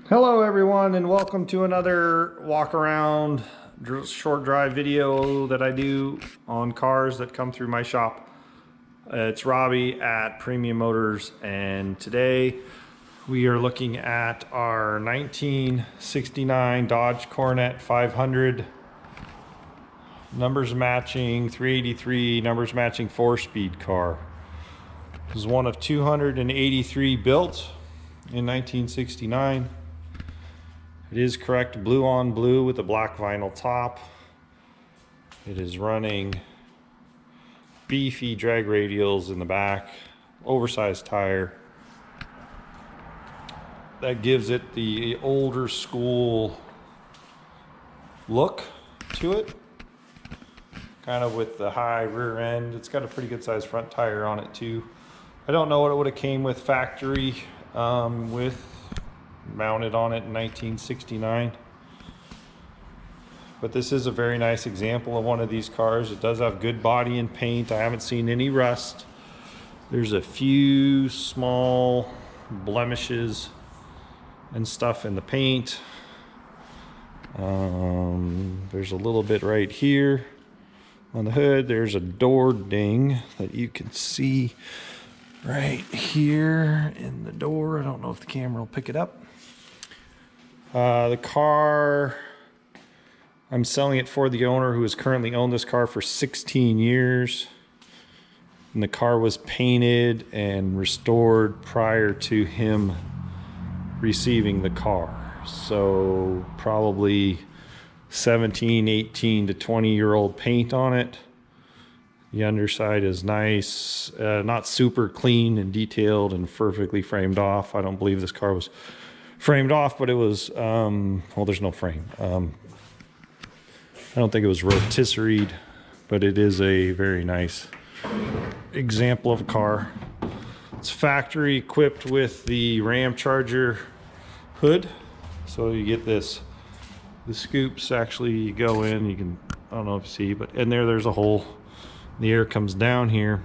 Hello everyone, and welcome to another walk around short drive video that I do on cars that come through my shop. It's Robbie at Premium Motors, and today we are looking at our 1969 Dodge Coronet 500, numbers matching 383, numbers matching 4-speed car. This is one of 283 built in 1969. It is correct blue on blue with a black vinyl top. It is running beefy drag radials in the back, oversized tire. That gives it the older school look to it, kind of with the high rear end. It's got a pretty good sized front tire on it too. I don't know what it would have came with factory with mounted on it in 1969, but this is a very nice example of one of these cars. It does have good body and paint. I haven't seen any rust. There's a few small blemishes and stuff in the paint. There's a little bit right here on the hood. There's a door ding that you can see right here in the door. I don't know if the camera will pick it up. The car, I'm selling it for the owner who has currently owned this car for 16 years. And the car was painted and restored prior to him receiving the car. So probably 17, 18 to 20-year-old paint on it. The underside is nice, not super clean and detailed and perfectly framed off. I don't believe this car was framed off, but it was, well, there's no frame. I don't think it was rotisseried, but it is a very nice example of a car. It's factory equipped with the Ram Charger hood. So you get this, the scoops actually, you go in, you can, I don't know if you see, but in there's a hole. The air comes down here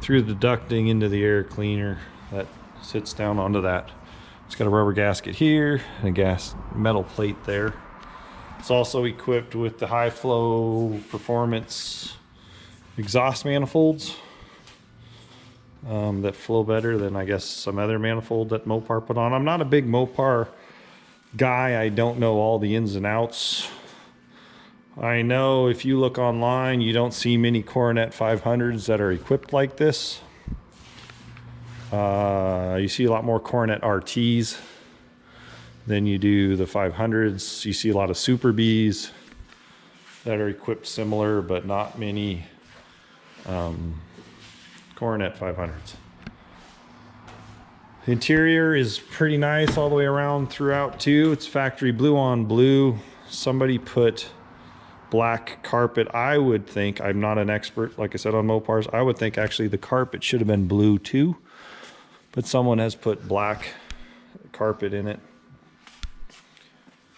through the ducting into the air cleaner that sits down onto that. It's got a rubber gasket here and a gas metal plate there. It's also equipped with the high flow performance exhaust manifolds that flow better than I guess some other manifold that Mopar put on. I'm not a big Mopar guy. I don't know all the ins and outs. I know if you look online, you don't see many Coronet 500s that are equipped like this. You see a lot more Coronet RTs than you do the 500s. You see a lot of Super Bs that are equipped similar, but not many Coronet 500s. The interior is pretty nice all the way around throughout too. It's factory blue on blue. Somebody put black carpet. I would think, I'm not an expert, like I said, on Mopars. I would think actually the carpet should have been blue too, but someone has put black carpet in it.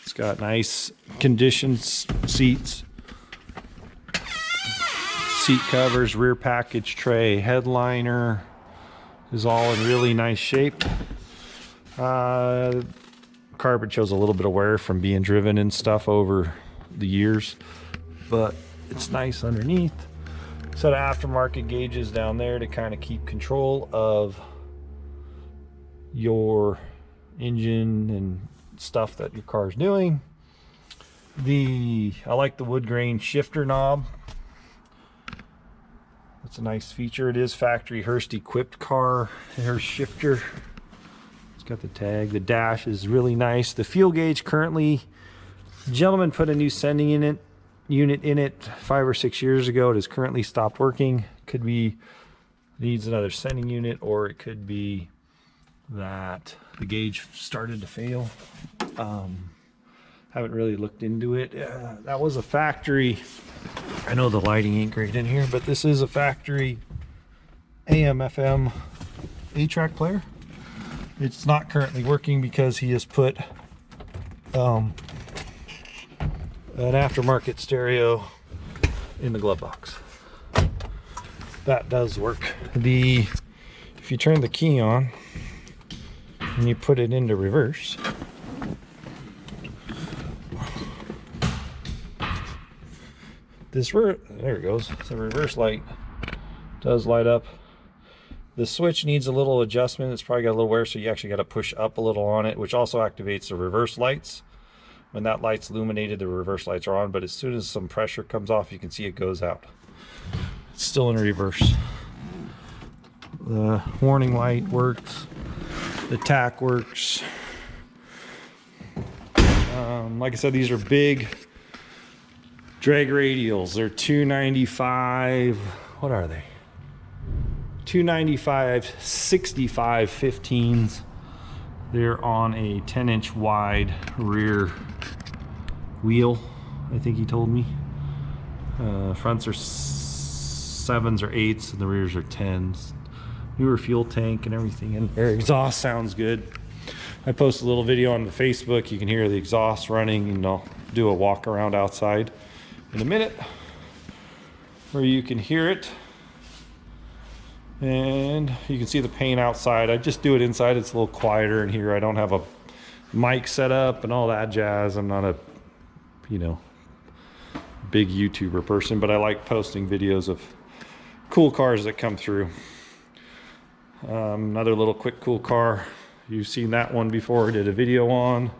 It's got nice conditioned seats, seat covers, rear package tray, headliner is all in really nice shape. Carpet shows a little bit of wear from being driven and stuff over the years, but it's nice underneath. Set of aftermarket gauges down there to kind of keep control of your engine and stuff that your car's doing. I like the wood grain shifter knob. That's a nice feature. It is factory Hurst equipped car. Here's shifter. It's got the tag. The dash is really nice. The fuel gauge currently, the gentleman put a new sending unit in it 5 or 6 years ago. It has currently stopped working. Could be needs another sending unit, or it could be that the gauge started to fail. Haven't really looked into it. That was a factory, I know the lighting ain't great in here, but this is a factory AM FM 8-track player. It's not currently working because he has put an aftermarket stereo in the glove box. That does work. If you turn the key on and you put it into reverse, there it goes. The reverse light does light up. The switch needs a little adjustment. It's probably got a little wear, so you actually got to push up a little on it, which also activates the reverse lights. When that light's illuminated, the reverse lights are on, but as soon as some pressure comes off, you can see it goes out. It's still in reverse. The warning light works. The tack works. Like I said, these are big drag radials. They're 295. What are they? 295 65 15s. They're on a 10-inch wide rear wheel, I think he told me. Fronts are 7s or 8s, and the rears are 10s. Newer fuel tank and everything in there. Exhaust sounds good. I post a little video on the Facebook. You can hear the exhaust running, and I'll do a walk around outside in a minute where you can hear it. And you can see the paint outside. I just do it inside. It's a little quieter in here. I don't have a mic set up and all that jazz. I'm not a, big YouTuber person, but I like posting videos of cool cars that come through. Another little quick cool car. You've seen that one before. I did a video on.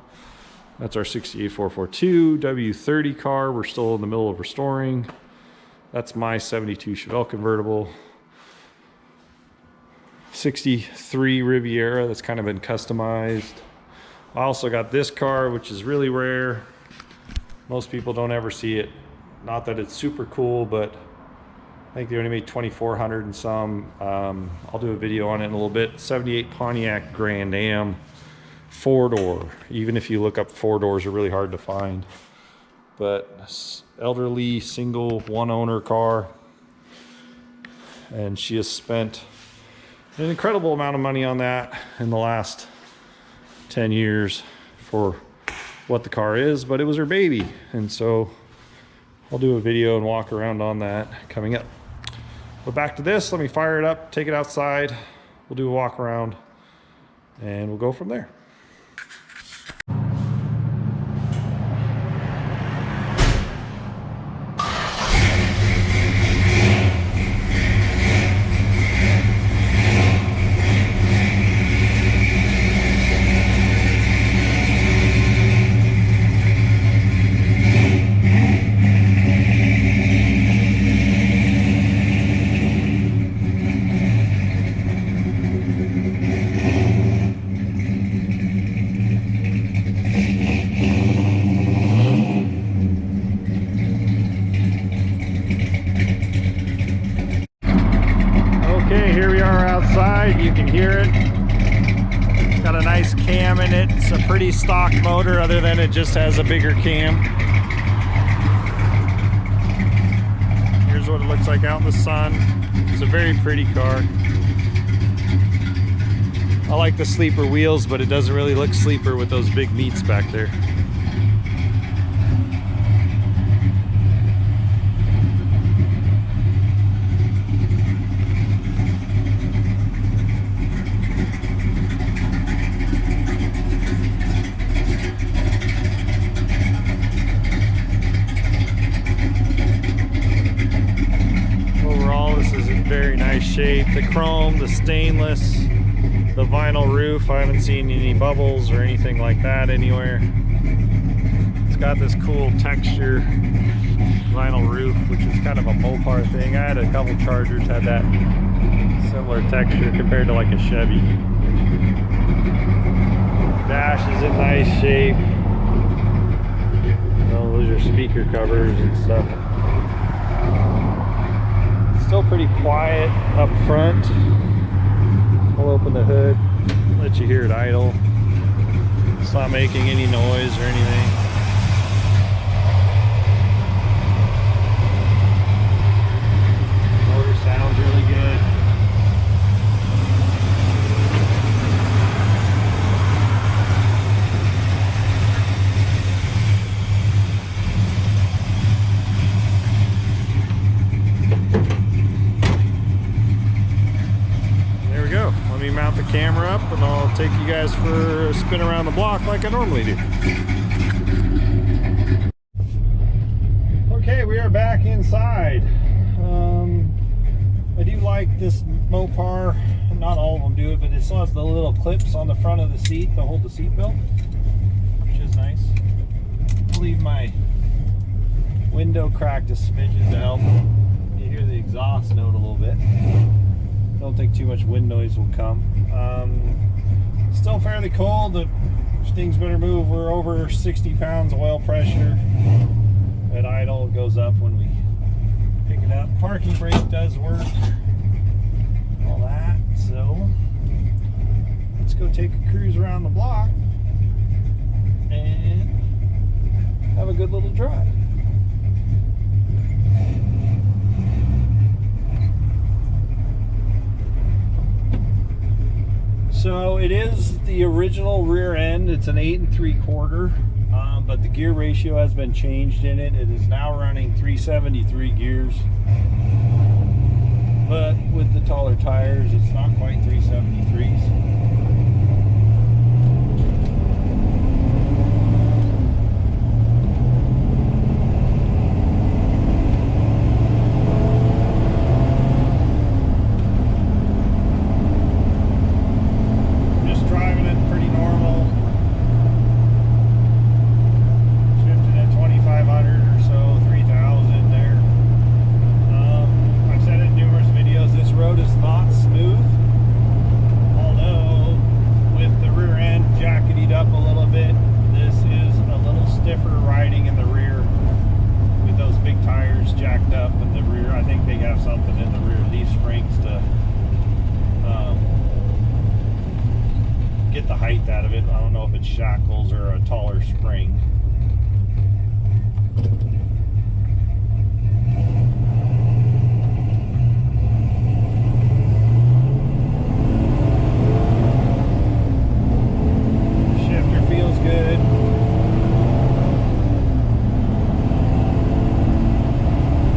That's our 68442 W30 car. We're still in the middle of restoring. That's my 72 Chevelle convertible. 63 Riviera that's kind of been customized. I also got this car, which is really rare. Most people don't ever see it. Not that it's super cool, but I think they only made 2,400 and some. I'll do a video on it in a little bit. 78 Pontiac Grand Am 4-door. Even if you look up 4-doors, are really hard to find. But elderly, single, one owner car. And she has spent an incredible amount of money on that in the last 10 years for what the car is, but it was her baby. And so I'll do a video and walk around on that coming up. But back to this, let me fire it up, take it outside. We'll do a walk around and we'll go from there. Okay, here we are outside. You can hear it. It's got a nice cam in it. It's a pretty stock motor, other than it just has a bigger cam. Here's what it looks like out in the sun. It's a very pretty car. I like the sleeper wheels, but it doesn't really look sleeper with those big meats back there. Very nice shape. The chrome, the stainless, the vinyl roof. I haven't seen any bubbles or anything like that anywhere. It's got this cool texture vinyl roof, which is kind of a Mopar thing. I had a couple Chargers had that similar texture compared to like a Chevy. Dash is in nice shape. Oh, those are speaker covers and stuff. Still pretty quiet up front. I'll open the hood, let you hear it idle. It's not making any noise or anything. Motor sounds really good. Let me mount the camera up and I'll take you guys for a spin around the block like I normally do. Okay, we are back inside. I do like this Mopar. Not all of them do it, but it still has the little clips on the front of the seat to hold the seat belt, which is nice. I'll leave my window cracked a smidgen to help. You hear the exhaust note a little bit. Don't think too much wind noise will come. Still fairly cold. The things better move. We're over 60 pounds of oil pressure. At idle, it goes up when we pick it up. Parking brake does work. All that. So let's go take a cruise around the block and have a good little drive. So it is the original rear end. It's an 8 3/4, but the gear ratio has been changed in it. It is now running 373 gears, but with the taller tires, it's not quite 373s. Get the height out of it. I don't know if it's shackles or a taller spring. Shifter feels good.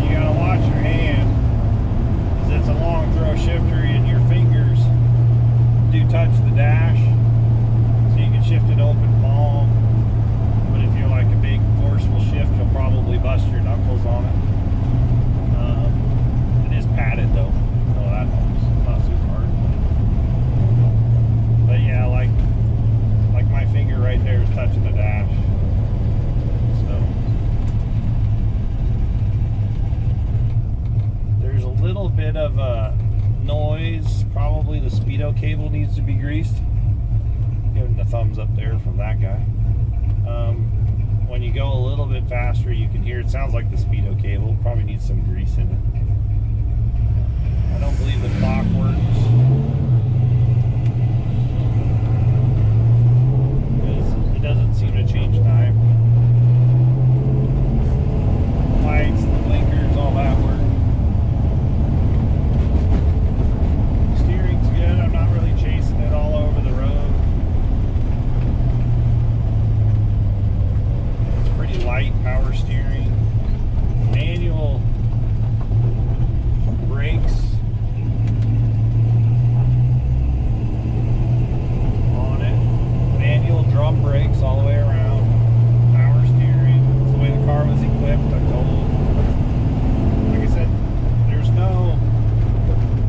You gotta watch your hand, because it's a long throw shifter and your fingers do touch the dash. Shift it open palm, but if you're like a big forceful shift, you'll probably bust your knuckles on it. It is padded though, so that helps. Not super hard, but yeah, like my finger right there is touching the dash. So there's a little bit of a noise. Probably the speedo cable needs to be greased. Giving the thumbs up there from that guy. When you go a little bit faster, you can hear it sounds like the speedo cable. Probably needs some grease in it. I don't believe the clock works. It doesn't seem to change time. Lights, the blinkers, all that work. Steering's good. I'm not really chasing it all over the road. Light power steering, manual brakes on it, manual drum brakes all the way around, power steering. That's the way the car was equipped, I'm told. Like I said,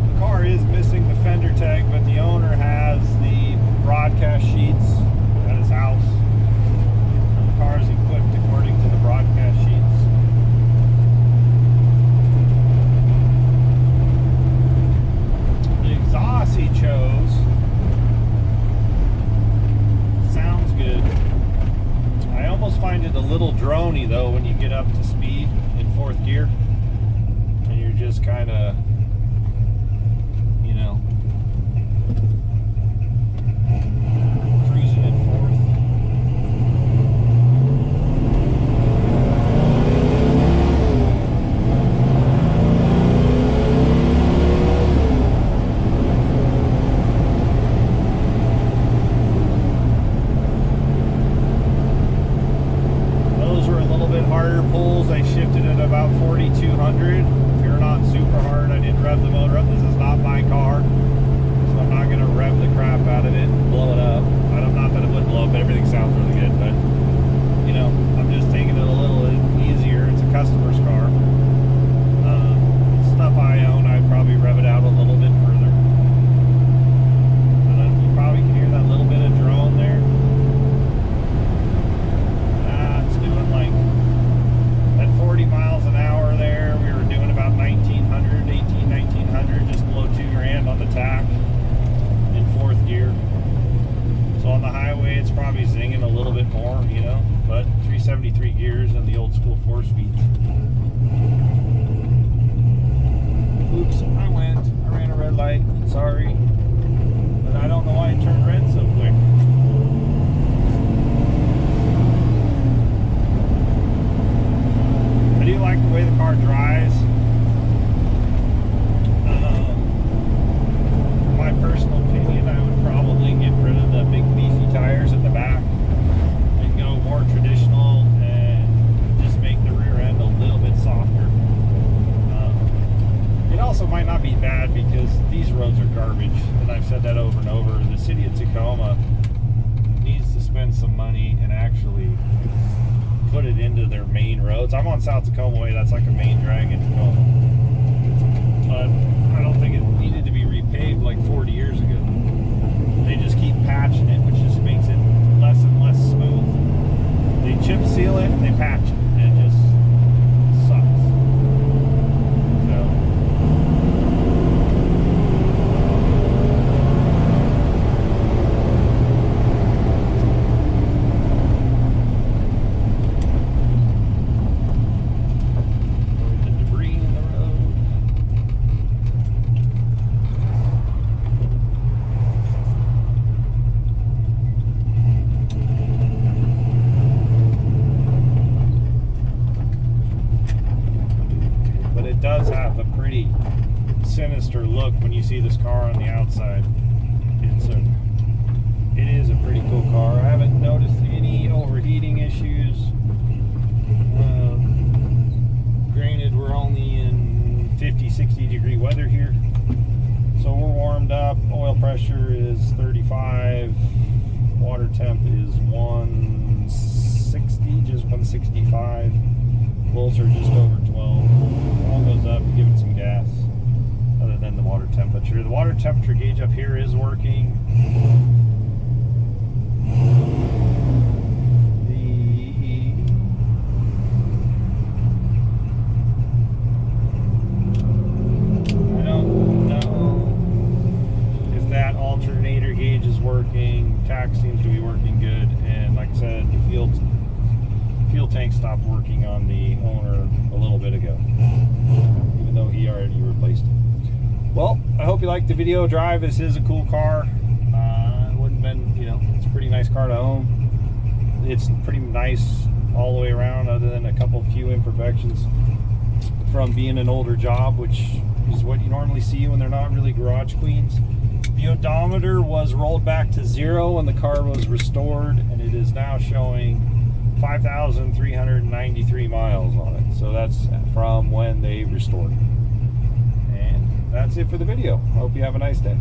the car is missing the fender tag, but the owner has the broadcast sheets at his house. The car is equipped according to the broadcast sheets. The exhaust he chose sounds good. I almost find it a little droney though when you get up to speed in 4th gear and you're just kind of, you know, cruising in 4th. Harder pulls, I shifted at about 4,200. If you're not super hard, I didn't it's probably zinging a little bit more, you know, but 373 gears and the old school 4-speed. Oops, I ran a red light, sorry. But I don't know why it turned red so quick. I do like the way the car drives. My personal opinion, I would probably get rid of the big beefy tires at the back and go more traditional and just make the rear end a little bit softer. It also might not be bad because these roads are garbage, and I've said that over and over. The city of Tacoma needs to spend some money and actually put it into their main roads. I'm on South Tacoma Way, that's like a main drag in Tacoma. But I don't think it needed to be repaved like 40 years ago. They just keep patching it, which just makes it less and less smooth. They chip seal it and they patch it, and it just sucks. So does have a pretty sinister look when you see this car on the outside. It is a pretty cool car. I haven't noticed any overheating issues. Granted, we're only in 50-60 degree weather here, so we're warmed up. Oil pressure is 35, water temp is 160, just 165. Volts are just over 12. All goes up, give it some gas, other than the water temperature. The water temperature gauge up here is working. I don't know if that alternator gauge is working. Tach seems to be working good, and like I said, the fuel tank stopped working on the owner a little bit ago, even though he already replaced it. Well, I hope you liked the video drive. This is a cool car. It wouldn't have been, you know, it's a pretty nice car to own. It's pretty nice all the way around, other than a few imperfections from being an older job, which is what you normally see when they're not really garage queens. The odometer was rolled back to 0 when the car was restored, and it is now showing 5,393 miles on it. So that's from when they restored it. And that's it for the video. I hope you have a nice day.